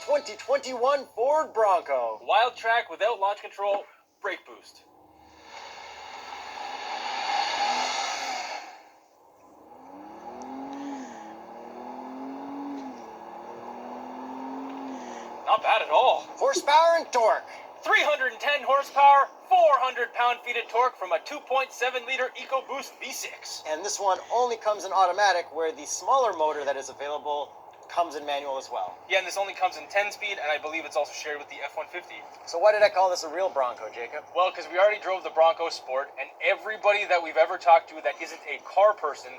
2021 Ford Bronco. Wild track without launch control, brake boost. Not bad at all. Horsepower and torque. 310 horsepower, 400 pound-feet of torque from a 2.7-liter EcoBoost V6. And this one only comes in automatic, where the smaller motor that is available comes in manual as well. Yeah, and this only comes in 10-speed, and I believe it's also shared with the F-150. So why did I call this a real Bronco, Jacob? Well, because we already drove the Bronco Sport, and everybody that we've ever talked to that isn't a car person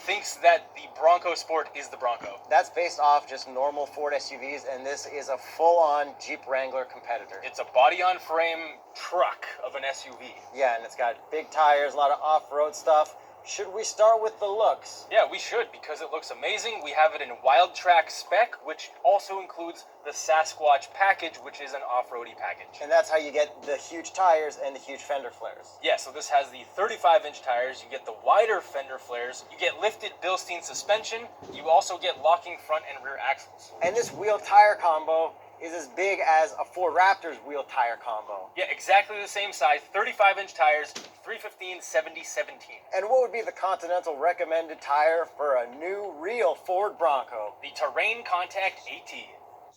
thinks that the Bronco Sport is the Bronco. That's based off just normal Ford SUVs, and this is a full-on Jeep Wrangler competitor. It's a body-on-frame truck of an SUV. Yeah, and it's got big tires, a lot of off-road stuff. Should we start with the looks? Yeah, we should, because it looks amazing. We have it in Wild Track spec, which also includes the Sasquatch package, which is an off-roady package. And that's how you get the huge tires and the huge fender flares. Yeah, so this has the 35-inch tires, you get the wider fender flares, you get lifted Bilstein suspension, you also get locking front and rear axles. And this wheel tire combo is as big as a Ford Raptor's wheel tire combo. Yeah, exactly the same size, 35-inch tires, 315, 70, 17. And what would be the Continental recommended tire for a new, real Ford Bronco? The Terrain Contact AT.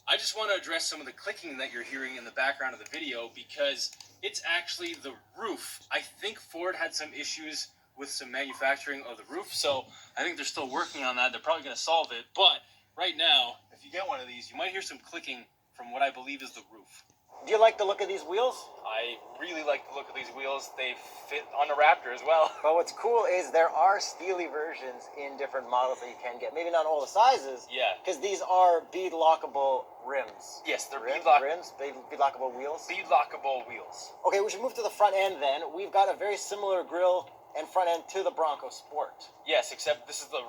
I just want to address some of the clicking that you're hearing in the background of the video because it's actually the roof. I think Ford had some issues with some manufacturing of the roof, so I think they're still working on that. They're probably going to solve it, but right now, if you get one of these, you might hear some clicking from what I believe is the roof. Do you like the look of these wheels? I really like the look of these wheels. They fit on the Raptor as well. But what's cool is there are steely versions in different models that you can get. Maybe not all the sizes. Yeah. Because these are bead lockable rims. Yes, they're rims, bead lockable wheels. Bead lockable wheels. Okay, we should move to the front end then. We've got a very similar grille and front end to the Bronco Sport. Yes, except this is the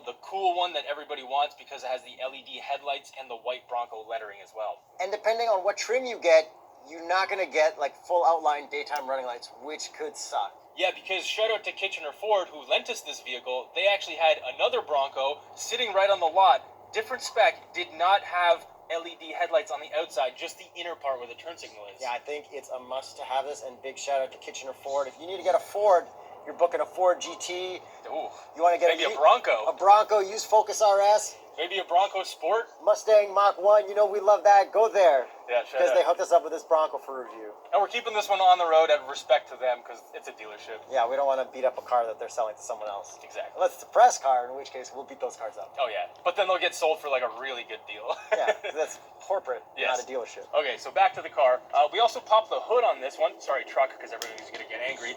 the cool one that everybody wants because it has the LED headlights and the white Bronco lettering as well. And depending on what trim you get, you're not going to get like full outline daytime running lights, which could suck. Yeah, because shout out to Kitchener Ford who lent us this vehicle. They actually had another Bronco sitting right on the lot, different spec, did not have LED headlights on the outside, just the inner part where the turn signal is. Yeah, I think it's a must to have this, and big shout out to Kitchener Ford. If you need to get a Ford, you're booking a Ford GT. Ooh, you want to get maybe a Bronco. A Bronco, use Focus RS. Maybe a Bronco Sport. Mustang Mach 1, you know we love that. Go there. Yeah, because they hooked us up with this Bronco for review. And we're keeping this one on the road out of respect to them because it's a dealership. Yeah, we don't want to beat up a car that they're selling to someone else. Exactly. Unless it's a press car, in which case we'll beat those cars up. Oh yeah, but then they'll get sold for like a really good deal. Yeah, that's corporate, yes. Not a dealership. Okay, so back to the car. We also popped the hood on this one. Sorry, truck, because everybody's going to get angry.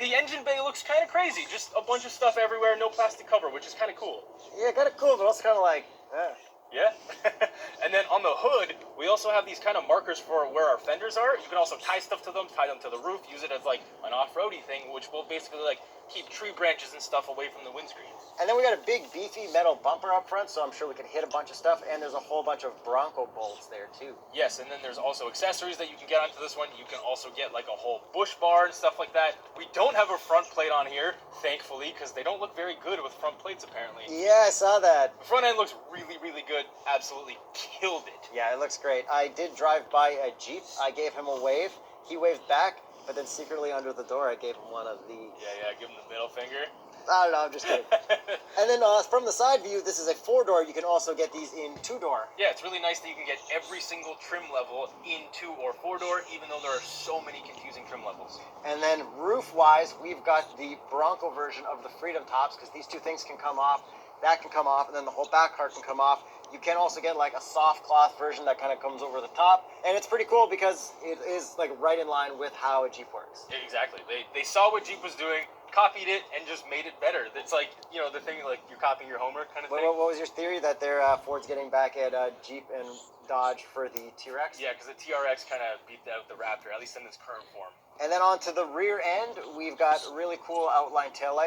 The engine bay looks kind of crazy. Just a bunch of stuff everywhere, no plastic cover, which is kind of cool. Yeah, kind of cool, but also kind of like, Yeah. And then on the hood, we also have these kind of markers for where our fenders are. You can also tie stuff to them, tie them to the roof, use it as like an off-roady thing, which will basically like keep tree branches and stuff away from the windscreen. And then we got a big beefy metal bumper up front, so I'm sure we can hit a bunch of stuff, and there's a whole bunch of Bronco bolts there too. Yes, and then there's also accessories that you can get onto this one. You can also get like a whole bush bar and stuff like that. We don't have a front plate on here, thankfully, because they don't look very good with front plates apparently. Yeah, I saw that. The front end looks really, really good. Absolutely killed it. Yeah, it looks great. I did drive by a Jeep. I gave him a wave. He waved back, but then secretly under the door, I gave him one of the... Yeah, give him the middle finger. I don't know, I'm just kidding. And then from the side view, this is a 4-door. You can also get these in 2-door. Yeah, it's really nice that you can get every single trim level in 2 or 4-door, even though there are so many confusing trim levels. And then roof-wise, we've got the Bronco version of the Freedom Tops, because these two things can come off. That can come off, and then the whole back part can come off. You can also get like a soft cloth version that kind of comes over the top. And it's pretty cool because it is like right in line with how a Jeep works. Yeah, exactly. They saw what Jeep was doing, copied it, and just made it better. It's like, you know, the thing like you're copying your homework kind of thing. What was your theory that Ford's getting back at Jeep and Dodge for the T-Rex? Yeah, because the TRX kind of beat out the Raptor, at least in its current form. And then onto the rear end, we've got really cool outline taillights.